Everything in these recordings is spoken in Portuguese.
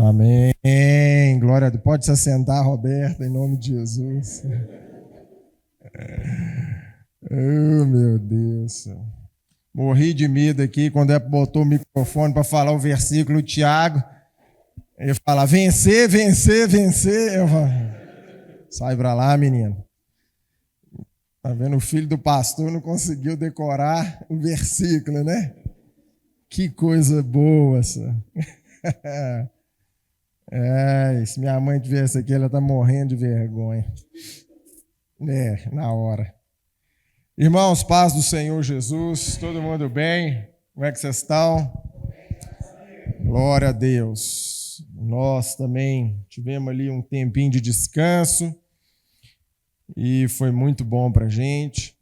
Amém. Glória a Deus. Pode se assentar, Roberta, em nome de Jesus. Oh, meu Deus. Morri de medo aqui quando botou o microfone para falar o versículo Tiago. Ele fala, vencer, vencer, vencer. Eu falo, sai para lá, menino. Tá vendo? O filho do pastor não conseguiu decorar o versículo, né? Que coisa boa, essa. Se minha mãe tivesse aqui, ela tá morrendo de vergonha. Na hora. Irmãos, paz do Senhor Jesus, todo mundo bem? Como é que vocês estão? Glória a Deus. Nós também tivemos ali um tempinho de descanso e foi muito bom pra gente.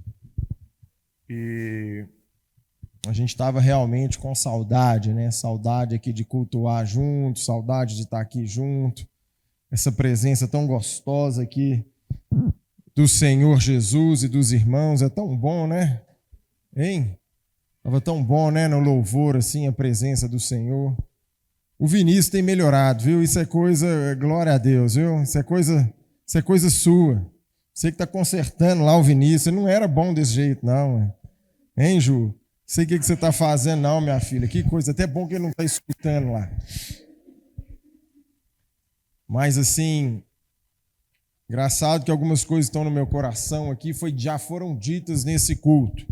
E a gente estava realmente com saudade, né? Saudade aqui de cultuar junto, saudade de estar aqui junto. Essa presença tão gostosa aqui do Senhor Jesus e dos irmãos, é tão bom, né? Hein? Estava tão bom, né? No louvor, assim, a presença do Senhor. O Vinícius tem melhorado, viu? Isso é coisa, glória a Deus, viu? Isso é coisa sua. Você que está consertando lá o Vinícius, ele não era bom desse jeito, não. Hein, Ju? Sei o que você está fazendo, não, minha filha. Que coisa, até bom que ele não está escutando lá. Mas, assim, engraçado que algumas coisas estão no meu coração aqui, já foram ditas nesse culto.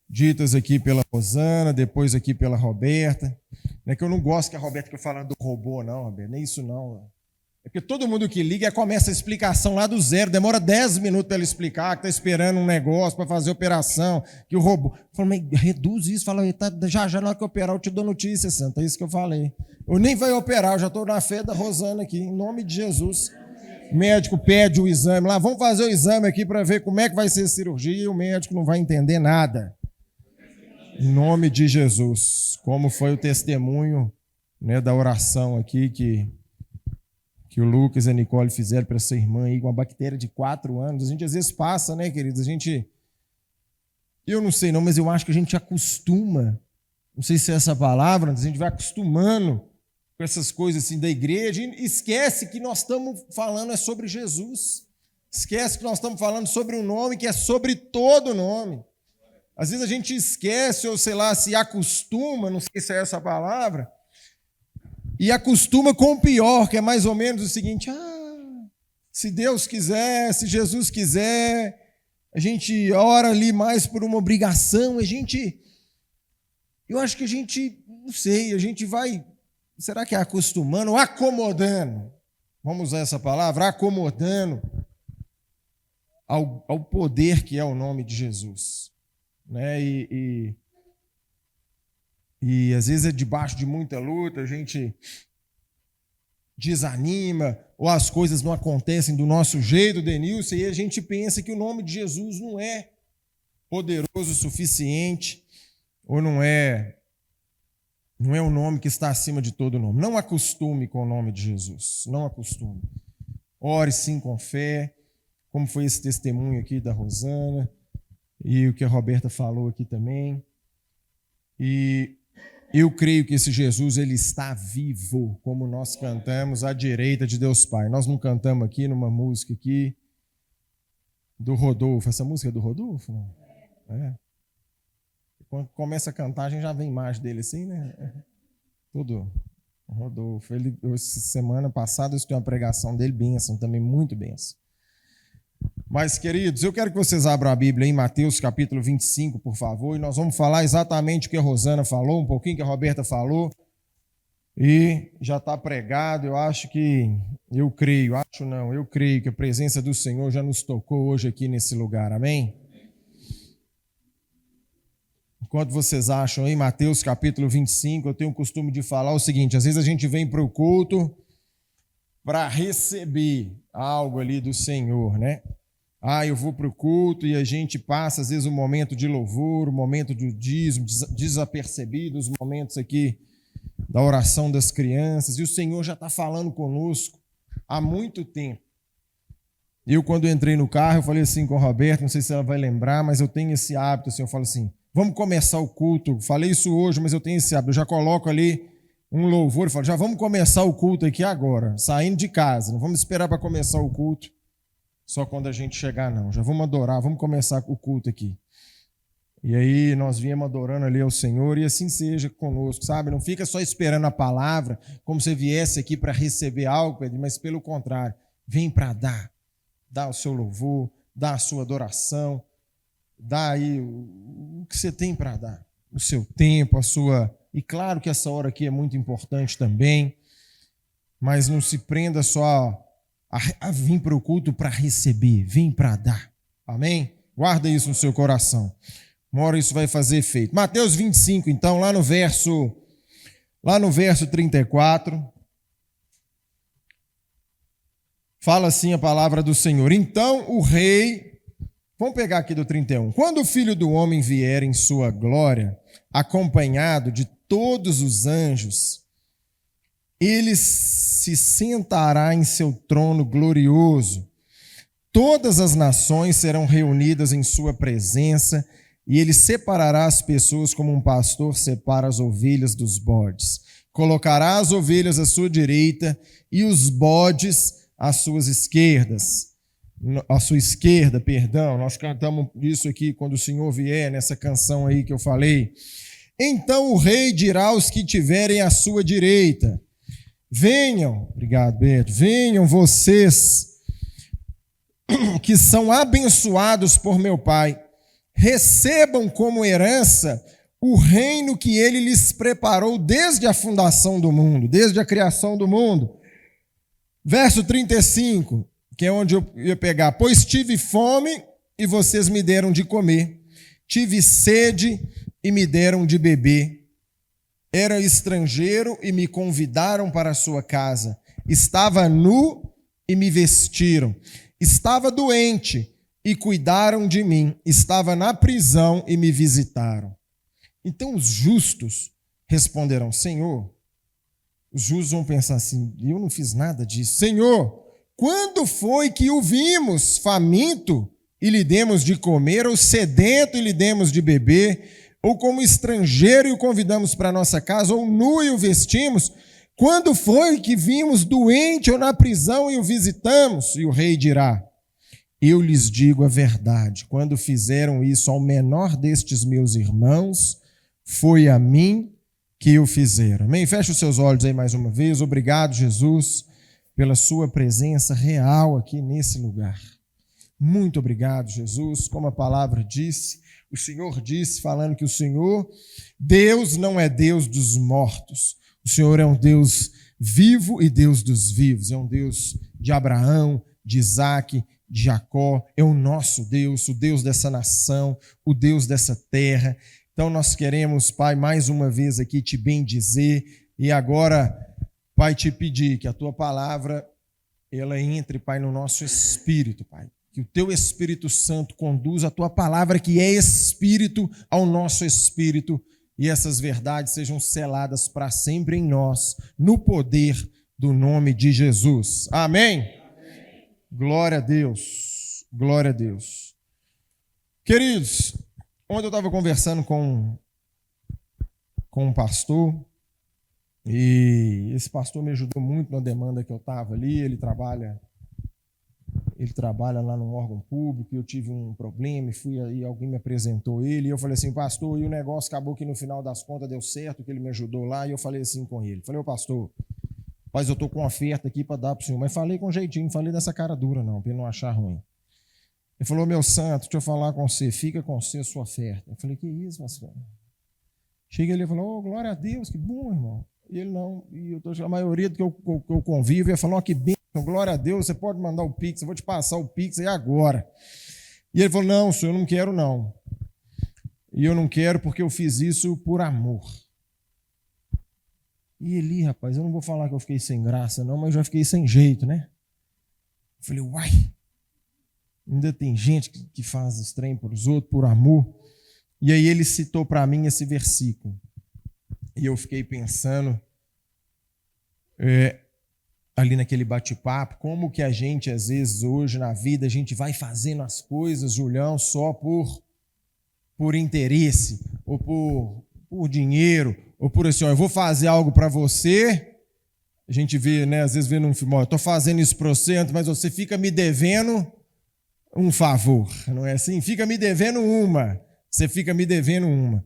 Ditas aqui pela Rosana, depois aqui pela Roberta. Não é que eu não gosto que a Roberta fique falando do robô, não, Roberta, nem isso não. É porque todo mundo que liga começa a explicação lá do zero, demora 10 minutos para ele explicar, que está esperando um negócio para fazer operação, que o robô... Fala, mas reduz isso, fala, já na hora que eu operar eu te dou notícia, Santa, é isso que eu falei. Eu nem vou operar, eu já estou na fé da Rosana aqui, em nome de Jesus. O médico pede o exame lá, vamos fazer o exame aqui para ver como é que vai ser a cirurgia, e o médico não vai entender nada. Em nome de Jesus, como foi o testemunho, né, da oração aqui que o Lucas e a Nicole fizeram para essa irmã aí com uma bactéria de 4 anos. A gente às vezes passa, né, queridos? Eu não sei não, mas eu acho que a gente acostuma, não sei se é essa palavra, mas a gente vai acostumando com essas coisas assim da igreja e esquece que nós estamos falando é sobre Jesus. Esquece que nós estamos falando sobre um nome que é sobre todo nome. Às vezes a gente esquece, ou sei lá, se acostuma, não sei se é essa palavra, e acostuma com o pior, que é mais ou menos o seguinte, se Deus quiser, se Jesus quiser, a gente ora ali mais por uma obrigação, eu acho que a gente, não sei, a gente vai, será que é acostumando ou acomodando? Vamos usar essa palavra, acomodando ao poder que é o nome de Jesus. Né? E às vezes é debaixo de muita luta, a gente desanima, ou as coisas não acontecem do nosso jeito, Denilson, e a gente pensa que o nome de Jesus não é poderoso o suficiente, ou não é um nome que está acima de todo nome. Não acostume com o nome de Jesus, não acostume. Ore sim com fé, como foi esse testemunho aqui da Rosana, e o que a Roberta falou aqui também. E eu creio que esse Jesus, ele está vivo, como nós cantamos à direita de Deus Pai. Nós não cantamos aqui numa música aqui do Rodolfo. Essa música é do Rodolfo? Não? É. Quando começa a cantar, a gente já vê a imagem dele assim, né? Tudo. Rodolfo. Semana passada eu escutei uma pregação dele, bênção também, muito bênção. Mas, queridos, eu quero que vocês abram a Bíblia em Mateus capítulo 25, por favor, e nós vamos falar exatamente o que a Rosana falou, um pouquinho que a Roberta falou, e já está pregado. Eu creio que a presença do Senhor já nos tocou hoje aqui nesse lugar, amém? Enquanto vocês acham em Mateus capítulo 25, eu tenho o costume de falar o seguinte, às vezes a gente vem para o culto para receber algo ali do Senhor, né? Eu vou para o culto e a gente passa, às vezes, um momento de louvor, um momento de dízimo, desapercebido, os momentos aqui da oração das crianças, e o Senhor já está falando conosco há muito tempo. Eu, quando entrei no carro, eu falei assim com a Roberta, não sei se ela vai lembrar, mas eu tenho esse hábito, assim, eu falo assim, vamos começar o culto, falei isso hoje, mas eu tenho esse hábito, eu já coloco ali um louvor e falo, já vamos começar o culto aqui agora, saindo de casa, não vamos esperar para começar o culto só quando a gente chegar, não. Já vamos adorar, vamos começar o culto aqui. E aí nós viemos adorando ali ao Senhor e assim seja conosco, sabe? Não fica só esperando a palavra, como se viesse aqui para receber algo, Pedro, mas pelo contrário, vem para dar. Dá o seu louvor, dá a sua adoração, dá aí o que você tem para dar. O seu tempo, a sua... E claro que essa hora aqui é muito importante também, mas não se prenda só a vir para o culto para receber, vem para dar. Amém? Guarda isso no seu coração. Uma hora isso vai fazer efeito. Mateus 25, então, lá no verso 34, fala assim a palavra do Senhor. Então o rei, vamos pegar aqui do 31. Quando o Filho do Homem vier em sua glória, acompanhado de todos os anjos, ele se sentará em seu trono glorioso. Todas as nações serão reunidas em sua presença, e ele separará as pessoas como um pastor separa as ovelhas dos bodes. Colocará as ovelhas à sua direita e os bodes às suas esquerdas. À sua esquerda, perdão. Nós cantamos isso aqui quando o Senhor vier, nessa canção aí que eu falei. Então o rei dirá aos que tiverem à sua direita: venham, obrigado, Beto, venham vocês que são abençoados por meu Pai. Recebam como herança o reino que ele lhes preparou desde a fundação do mundo, desde a criação do mundo. Verso 35, que é onde eu ia pegar. Pois tive fome e vocês me deram de comer. Tive sede e me deram de beber. Era estrangeiro e me convidaram para a sua casa. Estava nu e me vestiram. Estava doente e cuidaram de mim. Estava na prisão e me visitaram. Então os justos responderão: Senhor, os justos vão pensar assim, eu não fiz nada disso. Senhor, quando foi que o vimos faminto e lhe demos de comer, ou sedento e lhe demos de beber, ou como estrangeiro e o convidamos para a nossa casa, ou nu e o vestimos? Quando foi que vimos doente ou na prisão e o visitamos? E o rei dirá: eu lhes digo a verdade, quando fizeram isso ao menor destes meus irmãos, foi a mim que o fizeram. Amém? Feche os seus olhos aí mais uma vez. Obrigado, Jesus, pela sua presença real aqui nesse lugar. Muito obrigado, Jesus. Como a palavra disse, o Senhor disse, falando que o Senhor, Deus não é Deus dos mortos. O Senhor é um Deus vivo e Deus dos vivos. É um Deus de Abraão, de Isaque, de Jacó. É o nosso Deus, o Deus dessa nação, o Deus dessa terra. Então nós queremos, Pai, mais uma vez aqui te bendizer e agora, Pai, te pedir que a tua palavra, ela entre, Pai, no nosso espírito, Pai. Que o teu Espírito Santo conduza a tua palavra, que é espírito, ao nosso espírito, e essas verdades sejam seladas para sempre em nós, no poder do nome de Jesus. Amém? Amém. Glória a Deus. Glória a Deus. Queridos, ontem eu estava conversando com um pastor, e esse pastor me ajudou muito na demanda que eu estava ali. Ele trabalha lá num órgão público, e eu tive um problema, e fui aí, alguém me apresentou ele, e eu falei assim: pastor, e o negócio acabou que no final das contas deu certo, que ele me ajudou lá, e eu falei assim com ele, falei: ô pastor, mas eu estou com uma oferta aqui para dar para o senhor, mas falei com jeitinho, não falei dessa cara dura não, para ele não achar ruim. Ele falou: meu santo, deixa eu falar com você, fica com você a sua oferta. Eu falei: que isso, pastor? Chega ele e falou: oh, glória a Deus, que bom, irmão. E ele não, e eu tô, a maioria do que eu convivo, ele falou: oh, que bem. Então, glória a Deus, você pode mandar o Pix, eu vou te passar o Pix aí agora. E ele falou: não, senhor, eu não quero não. E eu não quero porque eu fiz isso por amor. E ele, rapaz, eu não vou falar que eu fiquei sem graça não, mas eu já fiquei sem jeito, né? Eu falei: uai, ainda tem gente que faz estranho para os outros por amor. E aí ele citou para mim esse versículo. E eu fiquei pensando... ali naquele bate-papo, como que a gente, às vezes, hoje na vida, a gente vai fazendo as coisas, Julião, só por interesse, ou por dinheiro, Ou por assim, ó, eu vou fazer algo para você. A gente vê, né, às vezes vê num filme, ó, eu estou fazendo isso para você, mas você fica me devendo um favor, não é assim? Fica me devendo uma, você fica me devendo uma.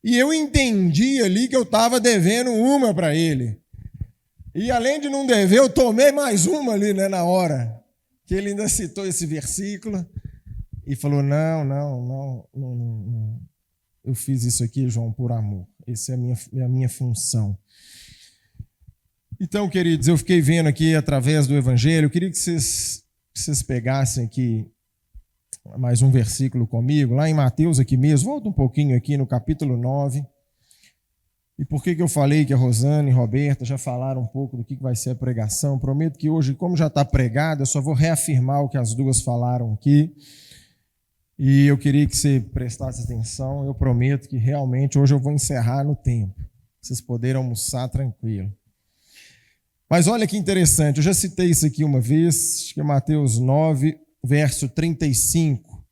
E eu entendi ali que eu estava devendo uma para ele. E além de não dever, eu tomei mais uma ali, né, na hora. Que ele ainda citou esse versículo e falou, não. Eu fiz isso aqui, João, por amor. Essa é a minha função. Então, queridos, eu fiquei vendo aqui através do Evangelho, eu queria que vocês pegassem aqui mais um versículo comigo, lá em Mateus aqui mesmo, volta um pouquinho aqui no capítulo 9. E por que eu falei que a Rosana e a Roberta já falaram um pouco do que vai ser a pregação? Prometo que hoje, como já está pregado, eu só vou reafirmar o que as duas falaram aqui. E eu queria que você prestasse atenção. Eu prometo que realmente hoje eu vou encerrar no tempo. Vocês poderem almoçar tranquilo. Mas olha que interessante, eu já citei isso aqui uma vez, acho que é Mateus 9, verso 35.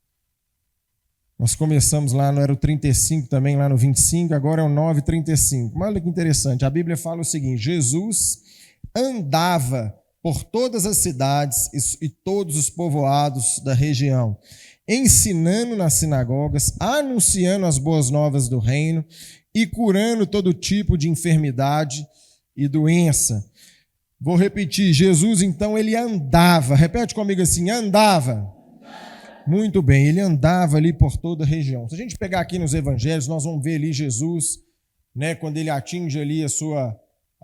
Nós começamos lá, não era o 35 também, lá no 25, agora é o 9, 35. Mas olha que interessante, a Bíblia fala o seguinte, Jesus andava por todas as cidades e todos os povoados da região, ensinando nas sinagogas, anunciando as boas novas do reino e curando todo tipo de enfermidade e doença. Vou repetir, Jesus então ele andava, repete comigo assim, andava. Muito bem, ele andava ali por toda a região. Se a gente pegar aqui nos evangelhos, nós vamos ver ali Jesus, né, quando ele atinge ali a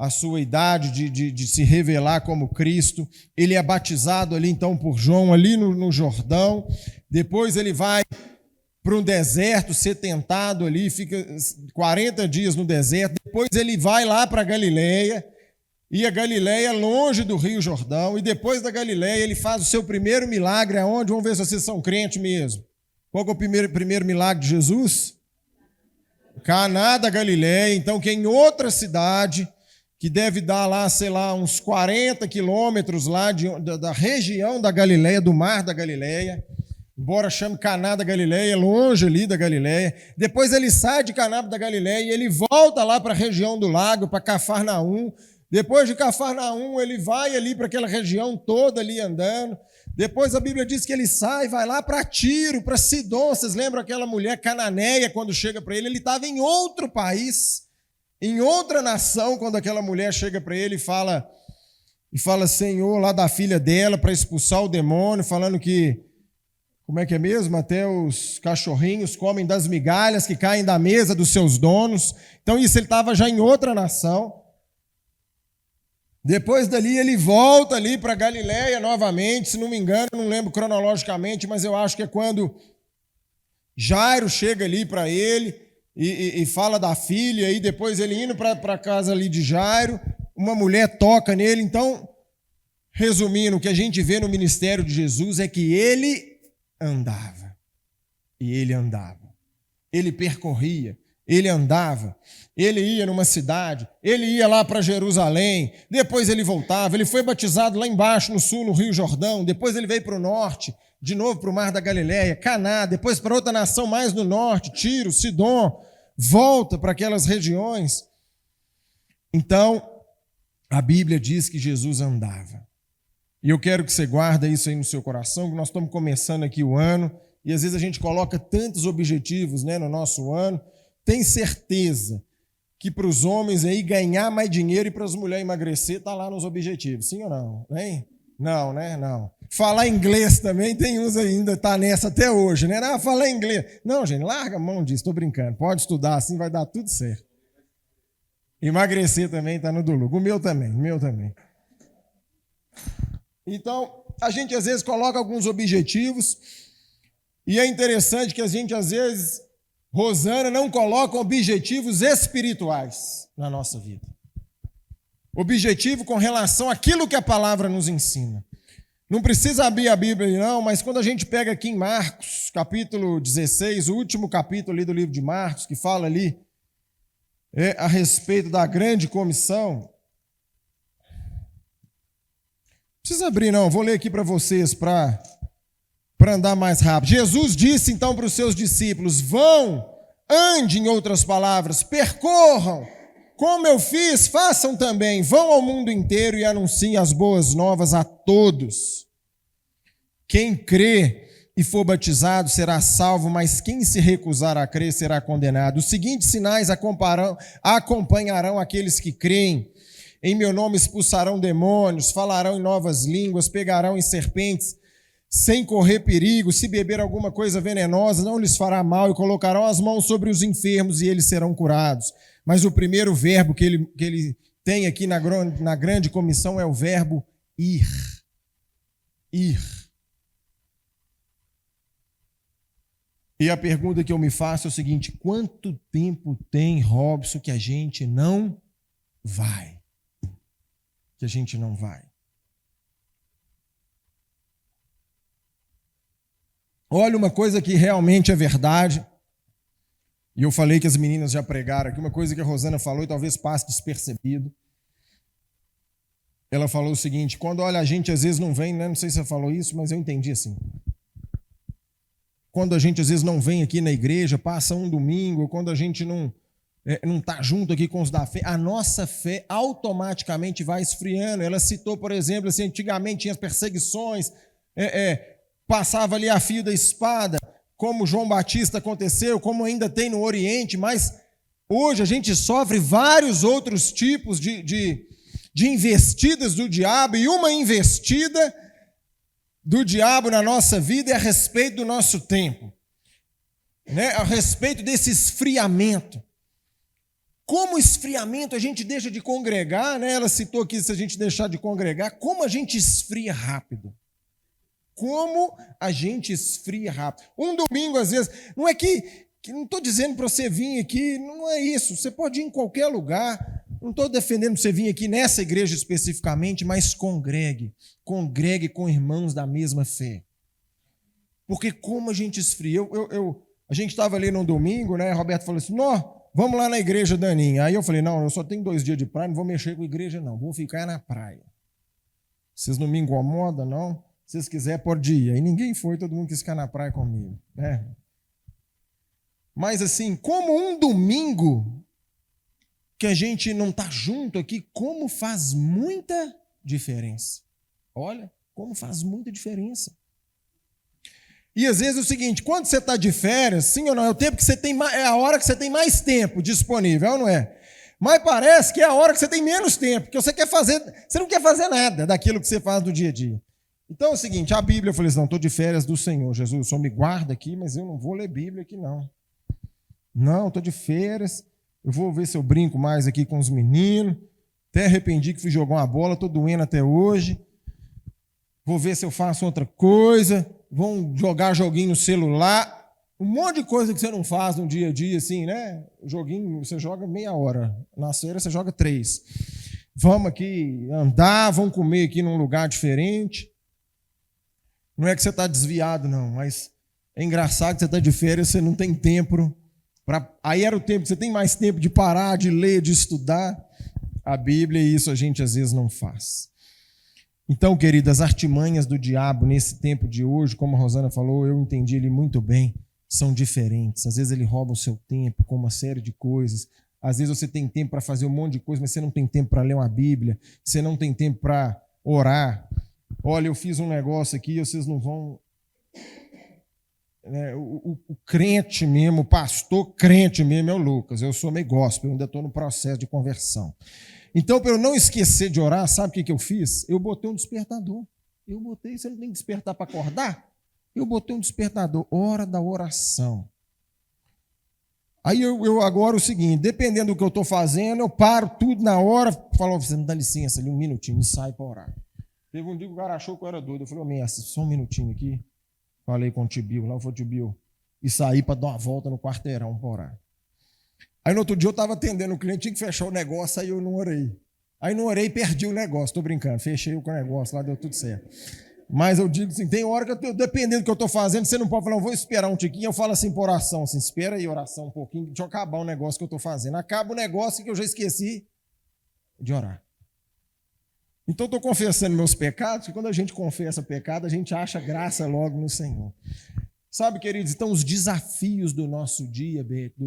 sua idade de se revelar como Cristo. Ele é batizado ali então por João, ali no Jordão. Depois ele vai para um deserto, ser tentado ali, fica 40 dias no deserto. Depois ele vai lá para a Galileia. E a Galileia longe do Rio Jordão, e depois da Galileia ele faz o seu primeiro milagre, aonde? Vamos ver se vocês são crentes mesmo. Qual que é o primeiro milagre de Jesus? Caná da Galileia, então que é em outra cidade, que deve dar lá, sei lá, uns 40 quilômetros lá da região da Galileia, do mar da Galileia, embora chame Caná da Galileia, longe ali da Galileia. Depois ele sai de Caná da Galileia e ele volta lá para a região do lago, para Cafarnaum. Depois de Cafarnaum, ele vai ali para aquela região toda ali andando. Depois a Bíblia diz que ele sai, vai lá para Tiro, para Sidom. Vocês lembram aquela mulher cananeia, quando chega para ele? Ele estava em outro país, em outra nação, quando aquela mulher chega para ele e fala, Senhor, lá da filha dela, para expulsar o demônio, falando que, como é que é mesmo? Até os cachorrinhos comem das migalhas que caem da mesa dos seus donos. Então isso, ele estava já em outra nação. Depois dali ele volta ali para Galileia novamente, se não me engano, não lembro cronologicamente, mas eu acho que é quando Jairo chega ali para ele e fala da filha, e depois ele indo para a casa ali de Jairo, uma mulher toca nele. Então, resumindo, o que a gente vê no ministério de Jesus é que ele andava, e ele andava, ele percorria, ele andava, ele ia numa cidade, ele ia lá para Jerusalém, depois ele voltava, ele foi batizado lá embaixo no sul, no Rio Jordão, depois ele veio para o norte, de novo para o mar da Galileia, Caná, depois para outra nação mais no norte, Tiro, Sidom, volta para aquelas regiões. Então, a Bíblia diz que Jesus andava. E eu quero que você guarde isso aí no seu coração, que nós estamos começando aqui o ano, e às vezes a gente coloca tantos objetivos, né, no nosso ano. Tem certeza que para os homens aí ganhar mais dinheiro e para as mulheres emagrecer está lá nos objetivos, sim ou não? Hein? Não, né? Não. Falar inglês também, tem uns ainda, está nessa até hoje, né? Não, falar inglês. Não, gente, larga a mão disso, estou brincando. Pode estudar assim, vai dar tudo certo. Emagrecer também está no do lucro. O meu também. Então, a gente às vezes coloca alguns objetivos e é interessante que a gente às vezes, Rosana, não coloca objetivos espirituais na nossa vida. Objetivo com relação àquilo que a palavra nos ensina. Não precisa abrir a Bíblia não, mas quando a gente pega aqui em Marcos, capítulo 16, o último capítulo ali do livro de Marcos, que fala ali a respeito da grande comissão. Não precisa abrir não, vou ler aqui para vocês, para andar mais rápido. Jesus disse então para os seus discípulos, vão, ande, em outras palavras, percorram Como eu fiz, façam também. Vão ao mundo inteiro e anunciem as boas novas a todos. Quem crê e for batizado será salvo, mas quem se recusar a crer será condenado. Os seguintes sinais acompanharão aqueles que creem. Em meu nome expulsarão demônios, falarão em novas línguas, pegarão em serpentes, sem correr perigo. Se beber alguma coisa venenosa, não lhes fará mal, e colocarão as mãos sobre os enfermos e eles serão curados. Mas o primeiro verbo que ele tem aqui na grande comissão é o verbo ir. Ir. E a pergunta que eu me faço é o seguinte: quanto tempo tem, Robson, que a gente não vai? Que a gente não vai. Olha, uma coisa que realmente é verdade, e eu falei que as meninas já pregaram aqui, uma coisa que a Rosana falou e talvez passe despercebido. Ela falou o seguinte: quando olha, a gente às vezes não vem, né? Não sei se você falou isso, mas eu entendi assim. Quando a gente às vezes não vem aqui na igreja, passa um domingo, quando a gente não está junto aqui com os da fé, a nossa fé automaticamente vai esfriando. Ela citou, por exemplo, assim, antigamente tinha perseguições, passava ali a fio da espada, como João Batista aconteceu, como ainda tem no Oriente, mas hoje a gente sofre vários outros tipos de investidas do diabo, e uma investida do diabo na nossa vida é a respeito do nosso tempo, né? A respeito desse esfriamento. Como esfriamento a gente deixa de congregar, né? Ela citou aqui, se a gente deixar de congregar, como a gente esfria rápido. Como a gente esfria rápido. Um domingo, às vezes, não é que não estou dizendo para você vir aqui, não é isso, você pode ir em qualquer lugar, não estou defendendo você vir aqui nessa igreja especificamente, mas congregue com irmãos da mesma fé. Porque como a gente esfria, a gente estava ali no domingo, né? Roberto falou assim: vamos lá na igreja, Daninha. Aí eu falei: não, eu só tenho 2 dias de praia, não vou mexer com a igreja, não. Vou ficar na praia. Vocês não me incomodam, não? Se vocês quiserem, pode ir. Aí ninguém foi, todo mundo quis ficar na praia comigo, né? Mas assim, como um domingo que a gente não está junto aqui, como faz muita diferença. Olha, como faz muita diferença. E às vezes é o seguinte: quando você está de férias, sim ou não, é o tempo que você tem, é a hora que você tem mais tempo disponível, ou não é? Mas parece que é a hora que você tem menos tempo, porque você não quer fazer nada daquilo que você faz no dia a dia. Então é o seguinte: a Bíblia, eu falei assim: não, estou de férias do Senhor, Jesus, o Senhor me guarda aqui, mas eu não vou ler Bíblia aqui, não. Não, estou de férias, eu vou ver se eu brinco mais aqui com os meninos, até arrependi que fui jogar uma bola, estou doendo até hoje, vou ver se eu faço outra coisa, vão jogar joguinho no celular, um monte de coisa que você não faz no dia a dia, assim, né? O joguinho você joga meia hora, na férias você joga 3. Vamos aqui andar, vamos comer aqui num lugar diferente. Não é que você está desviado, não, mas é engraçado que você está de férias, você não tem tempo. Aí era o tempo que você tem mais tempo de parar, de ler, de estudar a Bíblia, e isso a gente às vezes não faz. Então, queridas, as artimanhas do diabo nesse tempo de hoje, como a Rosana falou, eu entendi ele muito bem, são diferentes. Às vezes ele rouba o seu tempo com uma série de coisas. Às vezes você tem tempo para fazer um monte de coisa, mas você não tem tempo para ler uma Bíblia, você não tem tempo para orar. Olha, eu fiz um negócio aqui, vocês não vão... O crente mesmo, o pastor crente mesmo é o Lucas. Eu sou meio gospel, eu ainda estou no processo de conversão. Então, para eu não esquecer de orar, sabe o que eu fiz? Eu botei um despertador. Você não tem que despertar para acordar? Eu botei um despertador, hora da oração. Aí eu agora o seguinte, dependendo do que eu estou fazendo, eu paro tudo na hora, falo: você me dá licença ali um minutinho, e sai para orar. Teve um dia que o cara achou que eu era doido. Eu falei: Mestre, só um minutinho aqui. Falei com o tio Bill, lá eu falei: tio Bill, e saí para dar uma volta no quarteirão para orar. Aí no outro dia eu estava atendendo o cliente, tinha que fechar o negócio, aí eu não orei. Aí não orei e perdi o negócio, estou brincando, fechei o negócio lá, deu tudo certo. Mas eu digo assim, tem hora que dependendo do que eu estou fazendo, você não pode falar: vou esperar um tiquinho. Eu falo assim por oração, assim: espera aí, oração um pouquinho, deixa eu acabar o negócio que eu estou fazendo. Acaba o negócio que eu já esqueci de orar. Então, estou confessando meus pecados, que quando a gente confessa pecado, a gente acha graça logo no Senhor. Sabe, queridos, então os desafios do nosso dia, do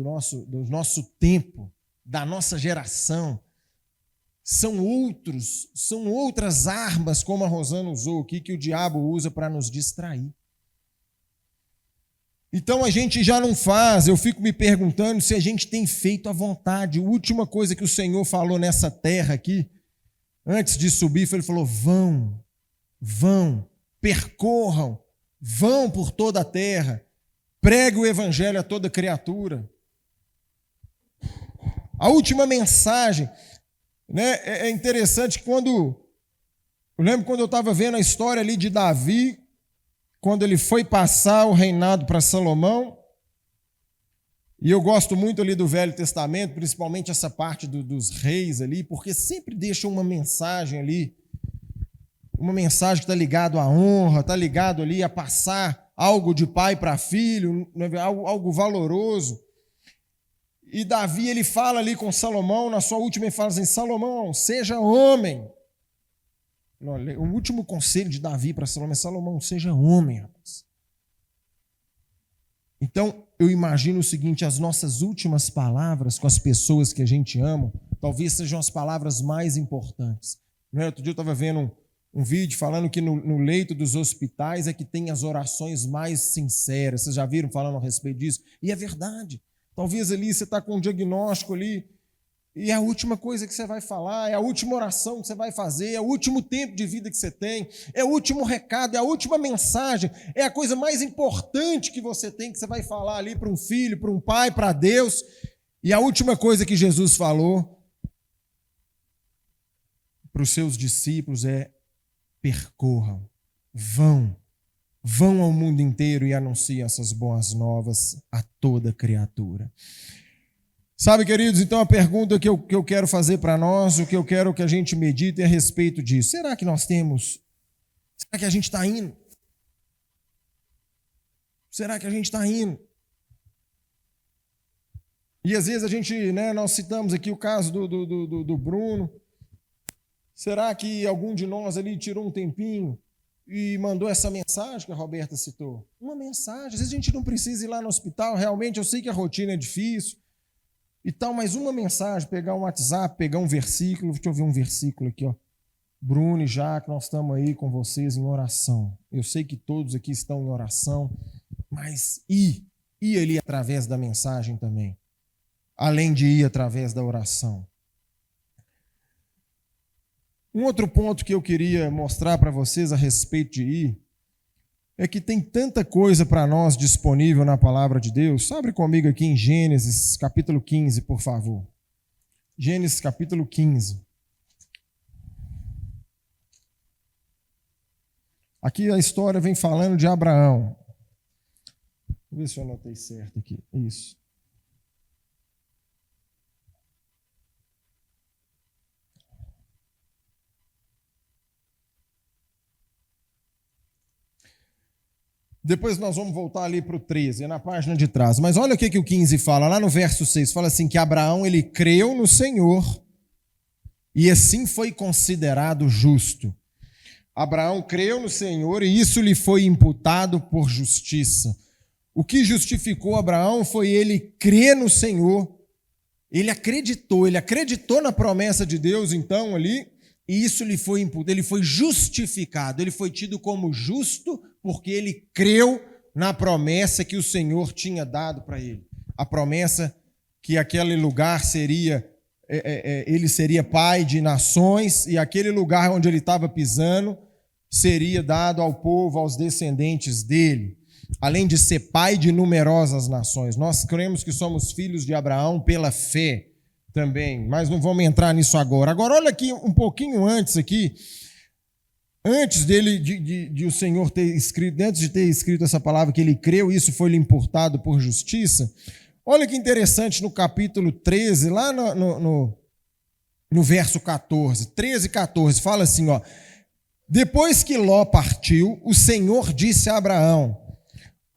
nosso tempo, da nossa geração. São outras armas, como a Rosana usou aqui, que o diabo usa para nos distrair. Então a gente já não faz, eu fico me perguntando se a gente tem feito a vontade. A última coisa que o Senhor falou nessa terra aqui, antes de subir, ele falou: vão, percorram, vão por toda a terra, pregue o evangelho a toda criatura. A última mensagem, né, é interessante que eu lembro quando eu estava vendo a história ali de Davi, quando ele foi passar o reinado para Salomão, e eu gosto muito ali do Velho Testamento, principalmente essa parte dos reis ali, porque sempre deixa uma mensagem ali, uma mensagem que está ligado à honra, está ligado ali a passar algo de pai para filho, algo valoroso. E Davi, ele fala ali com Salomão, na sua última ele fala assim: Salomão, seja homem. O último conselho de Davi para Salomão é: Salomão, seja homem, rapaz. Então, eu imagino o seguinte: as nossas últimas palavras com as pessoas que a gente ama, talvez sejam as palavras mais importantes. Outro dia eu estava vendo um vídeo falando que no leito dos hospitais é que tem as orações mais sinceras. Vocês já viram falando a respeito disso? E é verdade. Talvez ali você está com um diagnóstico ali, e é a última coisa que você vai falar, é a última oração que você vai fazer, é o último tempo de vida que você tem, é o último recado, é a última mensagem, é a coisa mais importante que você tem, que você vai falar ali para um filho, para um pai, para Deus. E a última coisa que Jesus falou para os seus discípulos é: percorram, vão ao mundo inteiro e anunciem essas boas novas a toda criatura. Sabe, queridos, então a pergunta que eu quero fazer para nós, o que eu quero que a gente medite é a respeito disso. Será que nós temos? Será que a gente está indo? Será que a gente está indo? E às vezes a gente, nós citamos aqui o caso do Bruno. Será que algum de nós ali tirou um tempinho e mandou essa mensagem que a Roberta citou? Uma mensagem. Às vezes a gente não precisa ir lá no hospital, realmente eu sei que a rotina é difícil e tal, mas uma mensagem, pegar um WhatsApp, pegar um versículo. Deixa eu ver um versículo aqui, ó. Bruno e Jaque, nós estamos aí com vocês em oração. Eu sei que todos aqui estão em oração, mas ir ali através da mensagem também, além de ir através da oração. Um outro ponto que eu queria mostrar para vocês a respeito de ir é que tem tanta coisa para nós disponível na palavra de Deus. Abre comigo aqui em Gênesis capítulo 15, por favor. Gênesis capítulo 15. Aqui a história vem falando de Abraão. Vou ver se eu anotei certo aqui. Isso. Depois nós vamos voltar ali para o 13, na página de trás. Mas olha o que o 15 fala, lá no verso 6, fala assim, que Abraão, ele creu no Senhor e assim foi considerado justo. Abraão creu no Senhor e isso lhe foi imputado por justiça. O que justificou Abraão foi ele crer no Senhor. Ele acreditou na promessa de Deus, então, ali, e isso lhe foi imputado, ele foi justificado, ele foi tido como justo porque ele creu na promessa que o Senhor tinha dado para ele. A promessa que aquele lugar seria, ele seria pai de nações e aquele lugar onde ele estava pisando seria dado ao povo, aos descendentes dele, além de ser pai de numerosas nações. Nós cremos que somos filhos de Abraão pela fé também, mas não vamos entrar nisso agora. Agora olha aqui um pouquinho antes aqui, antes dele, de o Senhor ter escrito, antes de ter escrito essa palavra que ele creu, isso foi lhe imputado por justiça. Olha que interessante no capítulo 13, lá no verso 14, 13 e 14, fala assim, ó: depois que Ló partiu, o Senhor disse a Abraão: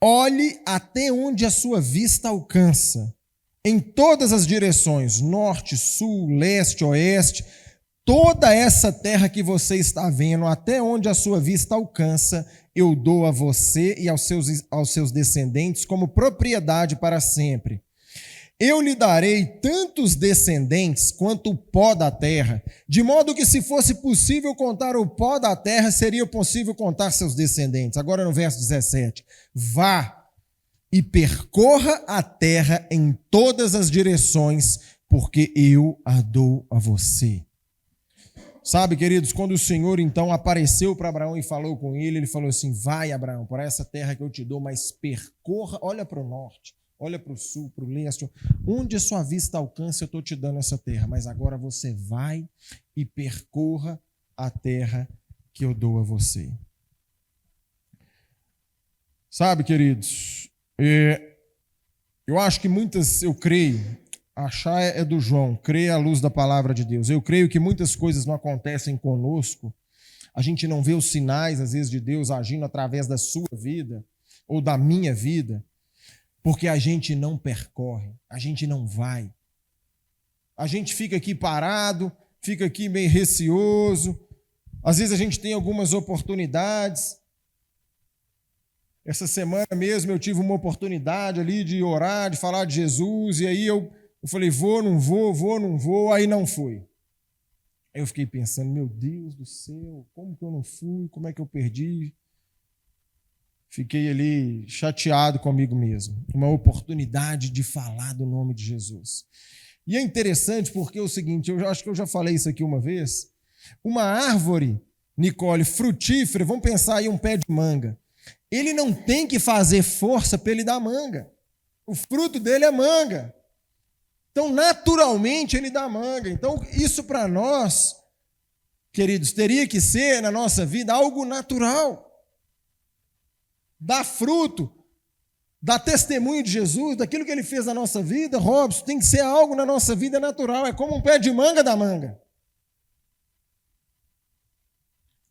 olhe até onde a sua vista alcança, em todas as direções, norte, sul, leste, oeste, toda essa terra que você está vendo, até onde a sua vista alcança, eu dou a você e aos seus descendentes como propriedade para sempre. eu lhe darei tantos descendentes quanto o pó da terra, de modo que se fosse possível contar o pó da terra, seria possível contar seus descendentes. Agora no verso 17. Vá e percorra a terra em todas as direções, porque eu a dou a você. Sabe, queridos, quando o Senhor então apareceu para Abraão e falou com ele, ele falou assim: vai, Abraão, para essa terra que eu te dou, mas percorra, olha para o norte, olha para o sul, para o leste, onde a sua vista alcança, eu estou te dando essa terra, mas agora você vai e percorra a terra que eu dou a você. Sabe, queridos, eu acho que eu creio, achar é do João, crer à luz da palavra de Deus. Eu creio que muitas coisas não acontecem conosco, a gente não vê os sinais, às vezes, de Deus agindo através da sua vida ou da minha vida, porque a gente não percorre, a gente não vai. A gente fica aqui parado, fica aqui meio receoso, às vezes a gente tem algumas oportunidades. Essa semana mesmo eu tive uma oportunidade ali de orar, de falar de Jesus, e aí eu falei, vou, não vou, aí não foi. Aí eu fiquei pensando, meu Deus do céu, como que eu não fui, como é que eu perdi? Fiquei ali chateado comigo mesmo. Uma oportunidade de falar do nome de Jesus. E é interessante porque é o seguinte, eu acho que eu já falei isso aqui uma vez, uma árvore, Nicole, frutífera, vamos pensar aí um pé de manga, ele não tem que fazer força para ele dar manga. O fruto dele é manga. Então, naturalmente, ele dá manga. Então, isso para nós, queridos, teria que ser, na nossa vida, algo natural. Dar fruto, dar testemunho de Jesus, daquilo que ele fez na nossa vida, Robson, tem que ser algo na nossa vida natural. É como um pé de manga da manga.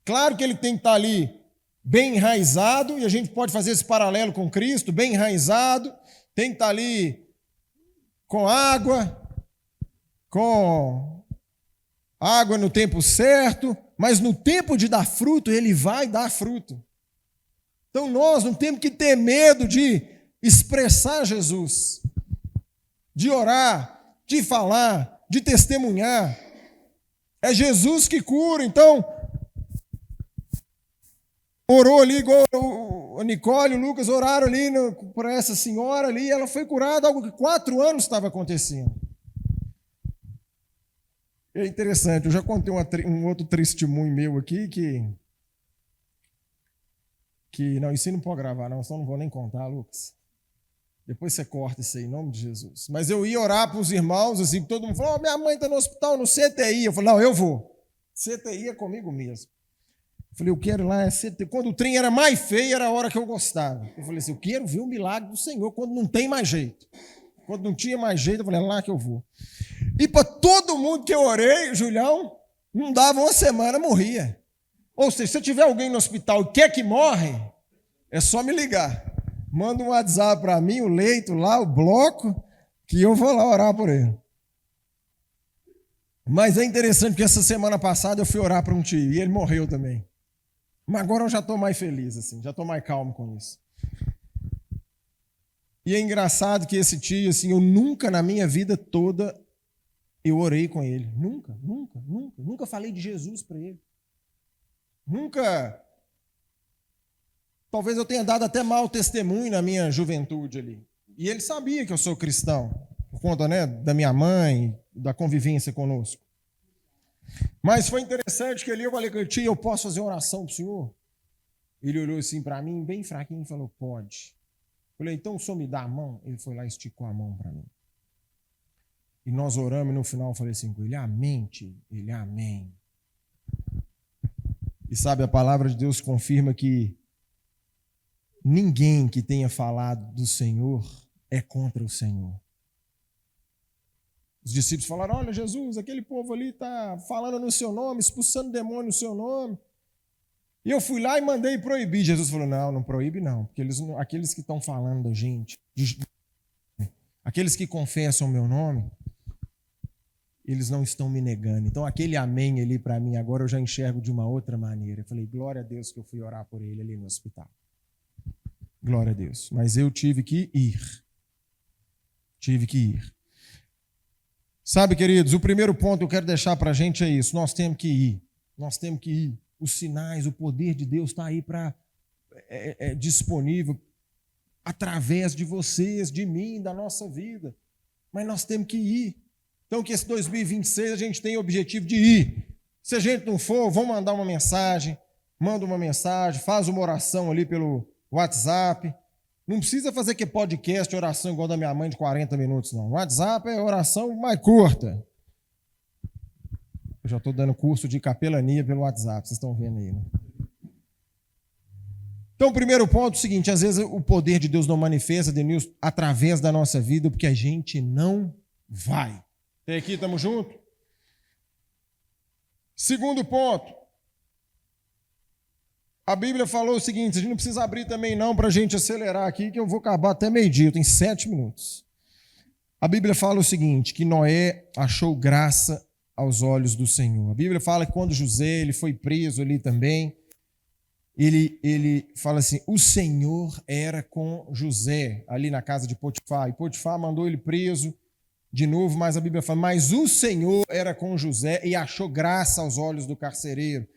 Claro que ele tem que estar ali bem enraizado, e a gente pode fazer esse paralelo com Cristo, bem enraizado, tem que estar ali com água no tempo certo, mas no tempo de dar fruto, ele vai dar fruto. Então nós não temos que ter medo de expressar Jesus, de orar, de falar, de testemunhar. É Jesus que cura, então orou ali, igual a Nicole e o Lucas oraram ali por essa senhora ali, ela foi curada, algo que 4 anos estava acontecendo. É interessante, eu já contei um outro testemunho meu aqui que não, isso aí não pode gravar não, senão não vou nem contar, Lucas. Depois você corta isso aí, em nome de Jesus. Mas eu ia orar para os irmãos, assim, todo mundo falou, minha mãe está no hospital, no CTI. Eu falei, não, eu vou. CTI é comigo mesmo. Eu falei, eu quero lá, quando o trem era mais feio, era a hora que eu gostava. Eu falei assim, eu quero ver o milagre do Senhor quando não tem mais jeito. Quando não tinha mais jeito, eu falei, é lá que eu vou. E para todo mundo que eu orei, Julião, não dava uma semana, morria. Ou seja, se tiver alguém no hospital e quer que morre, é só me ligar. Manda um WhatsApp para mim, o leito lá, o bloco, que eu vou lá orar por ele. Mas é interessante porque essa semana passada eu fui orar para um tio e ele morreu também. Mas agora eu já estou mais feliz, assim, já estou mais calmo com isso. E é engraçado que esse tio, assim, eu nunca na minha vida toda eu orei com ele. Nunca falei de Jesus para ele. Nunca. Talvez eu tenha dado até mau testemunho na minha juventude ali. E ele sabia que eu sou cristão, por conta, né, da minha mãe, da convivência conosco. Mas foi interessante que ali eu falei com ele, tio, eu posso fazer oração para o senhor? Ele olhou assim para mim, bem fraquinho, e falou, pode. Eu falei, então o senhor me dá a mão? Ele foi lá e esticou a mão para mim. E nós oramos e no final eu falei assim com ele, amém, tio? Ele, amém. E sabe, a palavra de Deus confirma que ninguém que tenha falado do Senhor é contra o Senhor. Os discípulos falaram, olha Jesus, aquele povo ali está falando no seu nome, expulsando demônio no seu nome. E eu fui lá e mandei proibir. Jesus falou, não proíbe não, porque aqueles que estão falando da gente, aqueles que confessam o meu nome, eles não estão me negando. Então aquele amém ali para mim, agora eu já enxergo de uma outra maneira. Eu falei, glória a Deus que eu fui orar por ele ali no hospital. Glória a Deus. Mas eu tive que ir. Sabe, queridos, o primeiro ponto que eu quero deixar para a gente é isso. Nós temos que ir. Nós temos que ir. Os sinais, o poder de Deus está aí disponível através de vocês, de mim, da nossa vida. Mas nós temos que ir. Então, que esse 2026 a gente tenha o objetivo de ir. Se a gente não for, vamos mandar uma mensagem. Manda uma mensagem, faz uma oração ali pelo WhatsApp. Não precisa fazer que podcast, oração igual da minha mãe de 40 minutos, não. O WhatsApp é oração mais curta. Eu já estou dando curso de capelania pelo WhatsApp, vocês estão vendo aí, né? Então, o primeiro ponto é o seguinte: às vezes o poder de Deus não manifesta, Denilson, através da nossa vida, porque a gente não vai. Até aqui, estamos juntos? Segundo ponto. A Bíblia falou o seguinte, a gente não precisa abrir também não para a gente acelerar aqui, que eu vou acabar até meio-dia, eu tenho 7 minutos. A Bíblia fala o seguinte, que Noé achou graça aos olhos do Senhor. A Bíblia fala que quando José ele foi preso ali também, ele fala assim, o Senhor era com José, ali na casa de Potifar, e Potifar mandou ele preso de novo, mas a Bíblia fala, mas o Senhor era com José e achou graça aos olhos do carcereiro.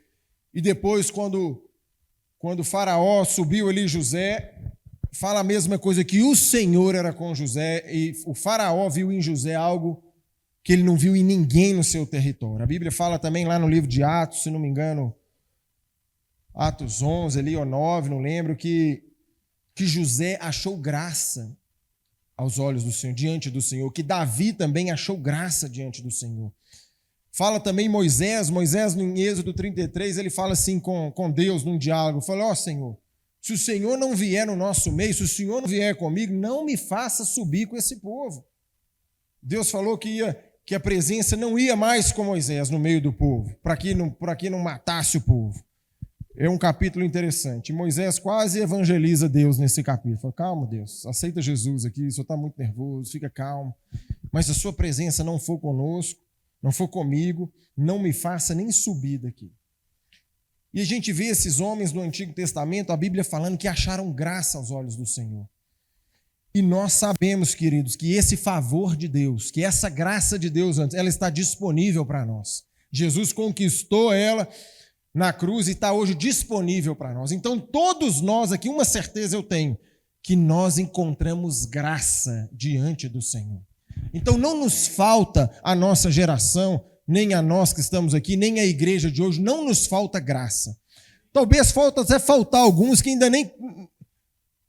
E depois, quando o faraó subiu ali José, fala a mesma coisa, que o Senhor era com José e o faraó viu em José algo que ele não viu em ninguém no seu território. A Bíblia fala também lá no livro de Atos, se não me engano, Atos 11 ali ou 9, não lembro, que José achou graça aos olhos do Senhor, diante do Senhor, que Davi também achou graça diante do Senhor. Fala também Moisés em Êxodo 33, ele fala assim com Deus num diálogo, fala, ó Senhor, se o Senhor não vier no nosso meio, se o Senhor não vier comigo, não me faça subir com esse povo. Deus falou que a presença não ia mais com Moisés no meio do povo, para que não matasse o povo. É um capítulo interessante. Moisés quase evangeliza Deus nesse capítulo. Fala, calma, Deus, aceita Jesus aqui, o senhor está muito nervoso, fica calmo. Mas se a sua presença não for conosco, não for comigo, não me faça nem subir daqui. E a gente vê esses homens no Antigo Testamento, a Bíblia falando que acharam graça aos olhos do Senhor. E nós sabemos, queridos, que esse favor de Deus, que essa graça de Deus, ela está disponível para nós. Jesus conquistou ela na cruz e está hoje disponível para nós. Então, todos nós aqui, uma certeza eu tenho, que nós encontramos graça diante do Senhor. Então não nos falta a nossa geração, nem a nós que estamos aqui, nem a igreja de hoje, não nos falta graça. Talvez até faltar alguns que ainda nem,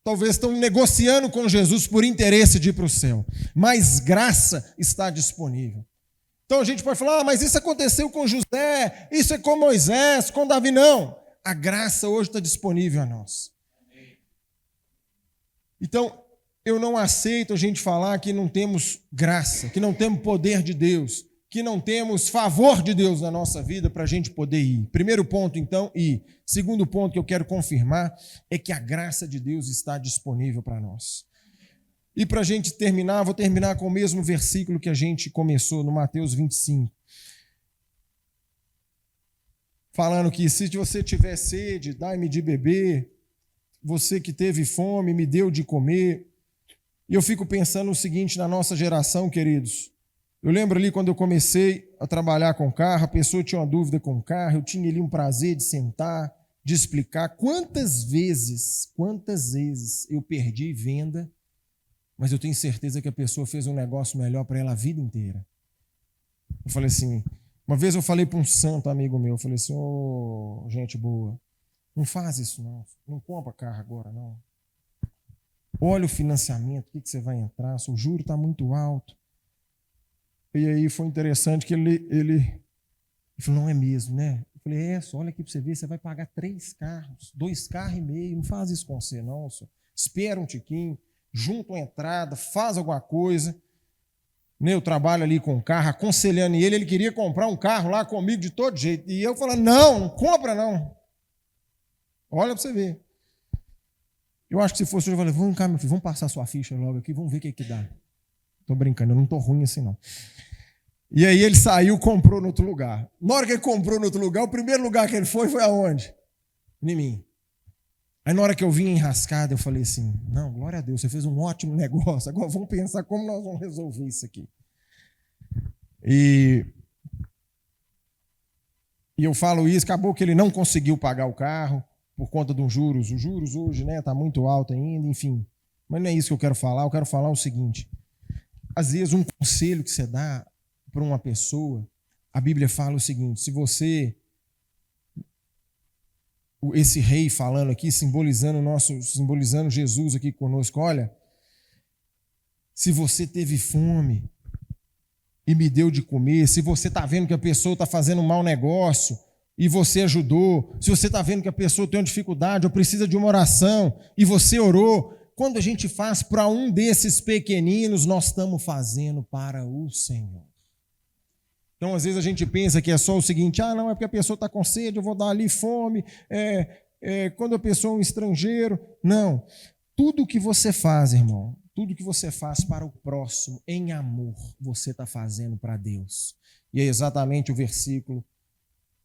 talvez estão negociando com Jesus por interesse de ir para o céu. Mas graça está disponível. Então a gente pode falar, mas isso aconteceu com José, isso é com Moisés, com Davi. Não, a graça hoje está disponível a nós. Então, eu não aceito a gente falar que não temos graça, que não temos poder de Deus, que não temos favor de Deus na nossa vida para a gente poder ir. Primeiro ponto, então, ir. Segundo ponto que eu quero confirmar é que a graça de Deus está disponível para nós. E para a gente terminar, vou terminar com o mesmo versículo que a gente começou, no Mateus 25. Falando que se você tiver sede, dai-me de beber, você que teve fome, me deu de comer. E eu fico pensando o seguinte na nossa geração, queridos. Eu lembro ali quando eu comecei a trabalhar com carro, a pessoa tinha uma dúvida com o carro, eu tinha ali um prazer de sentar, de explicar quantas vezes eu perdi venda, mas eu tenho certeza que a pessoa fez um negócio melhor para ela a vida inteira. Eu falei assim, uma vez eu falei para um santo amigo meu, eu falei assim, ô, gente boa, não faz isso não compra carro agora não. Olha o financiamento, o que você vai entrar, o juro está muito alto. E aí foi interessante que ele falou, não é mesmo, né? Eu falei, só olha aqui para você ver, você vai pagar 3 carros, 2,5 carros, não faz isso com você não, só. Espera um tiquinho, junta uma entrada, faz alguma coisa. Eu trabalho ali com o carro, aconselhando ele queria comprar um carro lá comigo de todo jeito. E eu falando, não compra não. Olha para você ver. Eu acho que se fosse hoje, eu falei, vamos cá, meu filho, vamos passar sua ficha logo aqui, vamos ver o que dá. Estou brincando, eu não estou ruim assim não. E aí ele saiu, comprou no outro lugar. Na hora que ele comprou no outro lugar, o primeiro lugar que ele foi aonde? Em mim. Aí na hora que eu vim enrascado, eu falei assim, não, glória a Deus, você fez um ótimo negócio, agora vamos pensar como nós vamos resolver isso aqui. E eu falo isso, acabou que ele não conseguiu pagar o carro por conta dos juros. Os juros hoje, né, tá muito alto ainda, enfim. Mas não é isso que eu quero falar. Eu quero falar o seguinte: às vezes um conselho que você dá para uma pessoa, a Bíblia fala o seguinte: se você, esse rei falando aqui, simbolizando Jesus aqui conosco, olha, se você teve fome e me deu de comer, se você está vendo que a pessoa está fazendo um mau negócio e você ajudou, se você está vendo que a pessoa tem uma dificuldade ou precisa de uma oração e você orou, quando a gente faz para um desses pequeninos, nós estamos fazendo para o Senhor. Então, às vezes a gente pensa que é só o seguinte: não, é porque a pessoa está com sede, eu vou dar ali fome, quando a pessoa é um estrangeiro. Não, tudo que você faz, irmão, tudo que você faz para o próximo em amor, você está fazendo para Deus. E é exatamente o versículo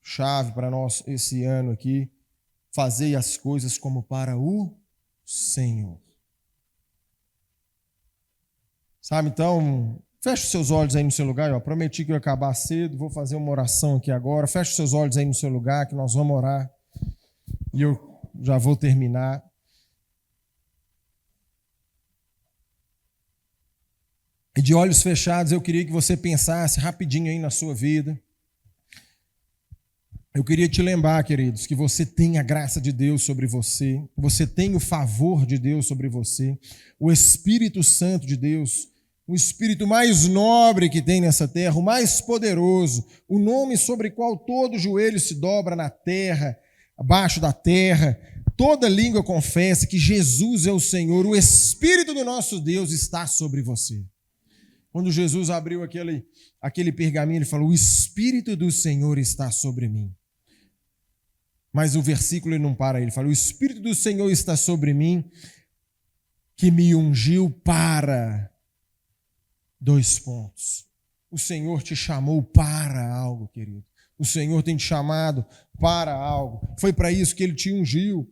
chave para nós esse ano aqui: fazei as coisas como para o Senhor. Sabe, então, feche os seus olhos aí no seu lugar. Eu prometi que eu ia acabar cedo, vou fazer uma oração aqui agora. Feche os seus olhos aí no seu lugar, que nós vamos orar. E eu já vou terminar. E de olhos fechados, eu queria que você pensasse rapidinho aí na sua vida. Eu queria te lembrar, queridos, que você tem a graça de Deus sobre você, você tem o favor de Deus sobre você, o Espírito Santo de Deus, o Espírito mais nobre que tem nessa terra, o mais poderoso, o nome sobre o qual todo joelho se dobra na terra, abaixo da terra, toda língua confessa que Jesus é o Senhor, o Espírito do nosso Deus está sobre você. Quando Jesus abriu aquele pergaminho, ele falou: o Espírito do Senhor está sobre mim. Mas o versículo ele não para aí, ele fala: o Espírito do Senhor está sobre mim, que me ungiu para... O Senhor te chamou para algo, querido. O Senhor tem te chamado para algo. Foi para isso que Ele te ungiu.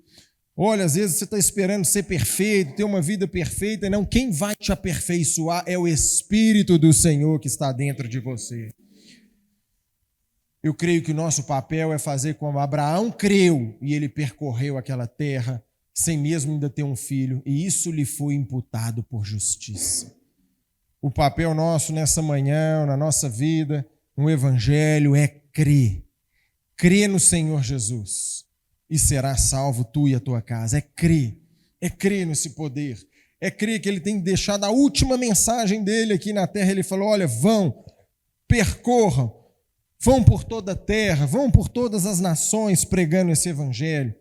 Olha, às vezes você está esperando ser perfeito, ter uma vida perfeita. Não, quem vai te aperfeiçoar é o Espírito do Senhor que está dentro de você. Eu creio que o nosso papel é fazer como Abraão creu e ele percorreu aquela terra sem mesmo ainda ter um filho, e isso lhe foi imputado por justiça. O papel nosso nessa manhã, na nossa vida, no Evangelho, é crer. Crer no Senhor Jesus e serás salvo tu e a tua casa. É crer nesse poder. É crer que Ele tem deixado a última mensagem dele aqui na terra. Ele falou: olha, vão, percorram, vão por toda a terra, vão por todas as nações pregando esse Evangelho.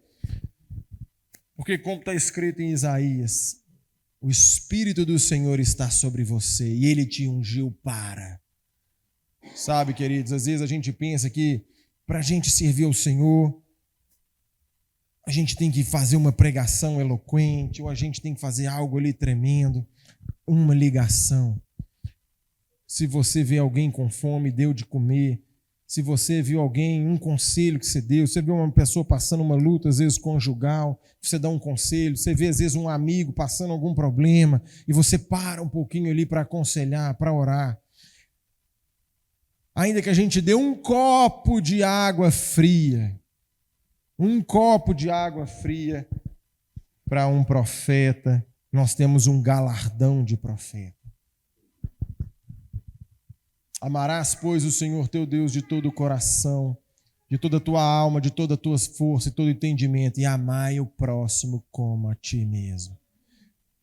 Porque como está escrito em Isaías, o Espírito do Senhor está sobre você e Ele te ungiu para. Sabe, queridos, às vezes a gente pensa que para a gente servir ao Senhor, a gente tem que fazer uma pregação eloquente, ou a gente tem que fazer algo ali tremendo, uma ligação. Se você vê alguém com fome, deu de comer. Se você viu alguém, um conselho que você deu, você viu uma pessoa passando uma luta, às vezes conjugal, você dá um conselho, você vê às vezes um amigo passando algum problema, e você para um pouquinho ali para aconselhar, para orar. Ainda que a gente dê um copo de água fria para um profeta, nós temos um galardão de profeta. Amarás, pois, o Senhor teu Deus de todo o coração, de toda a tua alma, de toda a tua força e todo o entendimento, e amai o próximo como a ti mesmo.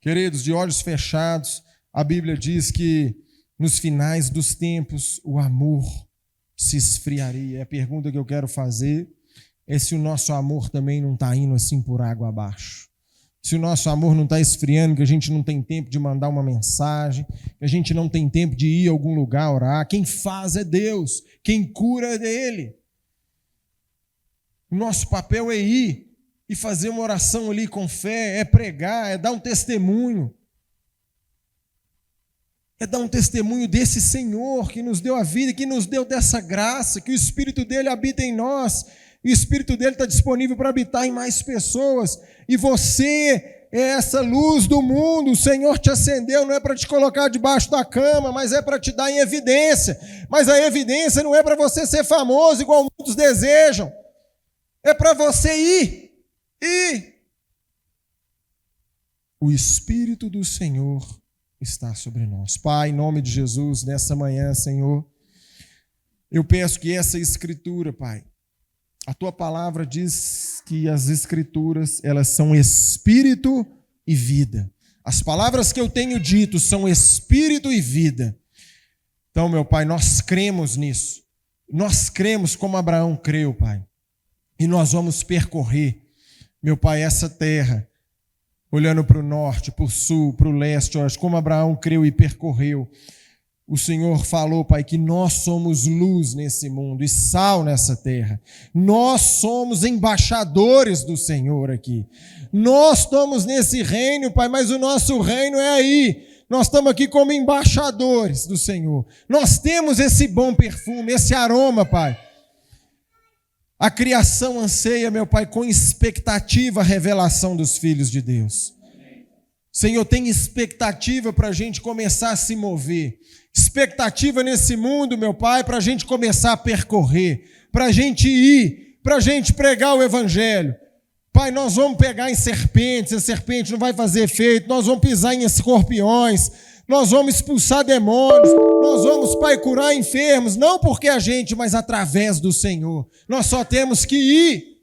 Queridos, de olhos fechados, a Bíblia diz que nos finais dos tempos o amor se esfriaria. A pergunta que eu quero fazer é se o nosso amor também não está indo assim por água abaixo. Se o nosso amor não está esfriando, que a gente não tem tempo de mandar uma mensagem, que a gente não tem tempo de ir a algum lugar orar. Quem faz é Deus, quem cura é Ele. O nosso papel é ir e fazer uma oração ali com fé, é pregar, é dar um testemunho. É dar um testemunho desse Senhor que nos deu a vida, que nos deu dessa graça, que o Espírito dEle habita em nós. E o Espírito dEle está disponível para habitar em mais pessoas. E você é essa luz do mundo. O Senhor te acendeu, não é para te colocar debaixo da cama, mas é para te dar em evidência. Mas a evidência não é para você ser famoso, igual muitos desejam. É para você ir. O Espírito do Senhor está sobre nós. Pai, em nome de Jesus, nessa manhã, Senhor, eu peço que essa escritura, Pai, a Tua palavra diz que as escrituras, elas são espírito e vida. As palavras que eu tenho dito são espírito e vida. Então, meu Pai, nós cremos nisso. Nós cremos como Abraão creu, Pai. E nós vamos percorrer, meu Pai, essa terra, olhando para o norte, para o sul, para o leste, como Abraão creu e percorreu. O Senhor falou, Pai, que nós somos luz nesse mundo e sal nessa terra. Nós somos embaixadores do Senhor aqui. Nós estamos nesse reino, Pai, mas o nosso reino é aí. Nós estamos aqui como embaixadores do Senhor. Nós temos esse bom perfume, esse aroma, Pai. A criação anseia, meu Pai, com expectativa a revelação dos filhos de Deus. Senhor, tem expectativa para a gente começar a se mover. Expectativa nesse mundo, meu Pai, para a gente começar a percorrer, para a gente ir, para a gente pregar o Evangelho. Pai, nós vamos pegar em serpentes, a serpente não vai fazer efeito, nós vamos pisar em escorpiões, nós vamos expulsar demônios, nós vamos, Pai, curar enfermos, não porque a gente, mas através do Senhor. Nós só temos que ir.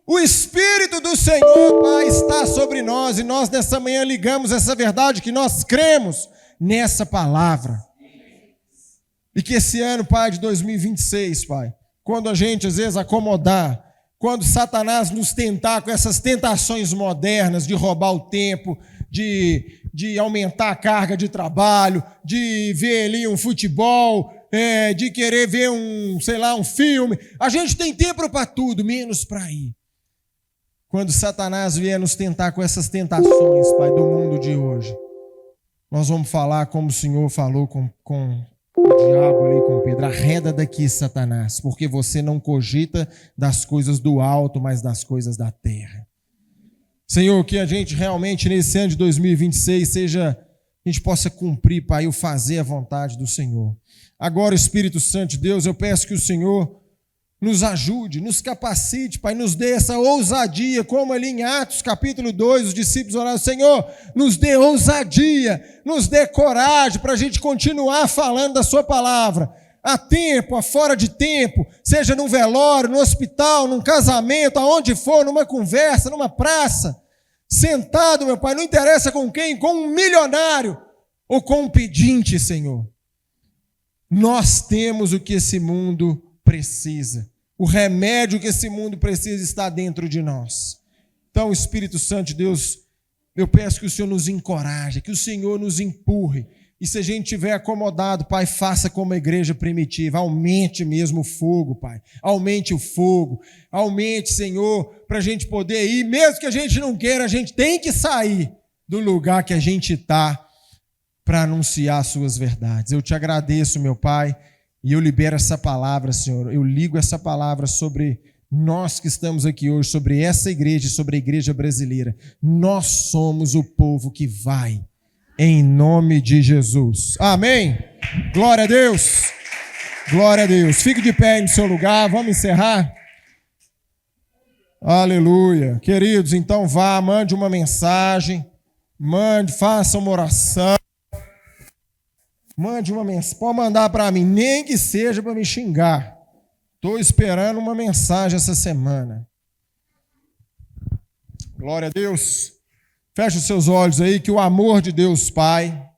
O Espírito do Senhor, Pai, está sobre nós, e nós nessa manhã ligamos essa verdade que nós cremos nessa palavra. E que esse ano, Pai, de 2026, Pai, quando a gente às vezes acomodar, quando Satanás nos tentar com essas tentações modernas de roubar o tempo, de aumentar a carga de trabalho, de ver ali um futebol, de querer ver um filme. A gente tem tempo para tudo, menos para ir. Quando Satanás vier nos tentar com essas tentações, Pai, do mundo de hoje, nós vamos falar como o Senhor falou com o diabo ali, com Pedro: arreda daqui, Satanás, porque você não cogita das coisas do alto, mas das coisas da terra. Senhor, que a gente realmente nesse ano de 2026 a gente possa cumprir, Pai, o fazer a vontade do Senhor. Agora, Espírito Santo de Deus, eu peço que o Senhor nos ajude, nos capacite, Pai, nos dê essa ousadia, como ali em Atos capítulo 2, os discípulos oraram: Senhor, nos dê ousadia, nos dê coragem para a gente continuar falando da sua palavra, a tempo, a fora de tempo, seja num velório, no hospital, num casamento, aonde for, numa conversa, numa praça, sentado, meu Pai, não interessa com quem, com um milionário ou com um pedinte, Senhor. Nós temos o que esse mundo precisa. O remédio que esse mundo precisa está dentro de nós. Então, Espírito Santo de Deus, eu peço que o Senhor nos encoraje, que o Senhor nos empurre. E se a gente estiver acomodado, Pai, faça como a igreja primitiva. Aumente mesmo o fogo, Pai. Aumente o fogo. Aumente, Senhor, para a gente poder ir. Mesmo que a gente não queira, a gente tem que sair do lugar que a gente está para anunciar as suas verdades. Eu te agradeço, meu Pai. E eu libero essa palavra, Senhor, eu ligo essa palavra sobre nós que estamos aqui hoje, sobre essa igreja, sobre a igreja brasileira. Nós somos o povo que vai, em nome de Jesus. Amém? Glória a Deus. Glória a Deus. Fique de pé no seu lugar, vamos encerrar. Aleluia. Queridos, então vá, mande uma mensagem, faça uma oração. Mande uma mensagem, pode mandar para mim, nem que seja para me xingar. Estou esperando uma mensagem essa semana. Glória a Deus. Feche os seus olhos aí, que o amor de Deus Pai,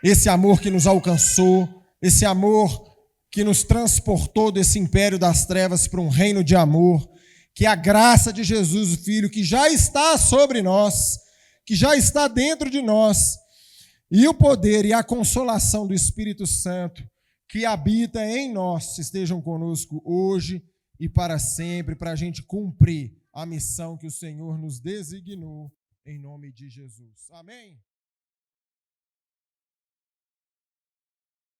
esse amor que nos alcançou, esse amor que nos transportou desse império das trevas para um reino de amor, que a graça de Jesus, o Filho, que já está sobre nós, que já está dentro de nós, e o poder e a consolação do Espírito Santo que habita em nós estejam conosco hoje e para sempre, para a gente cumprir a missão que o Senhor nos designou, em nome de Jesus. Amém?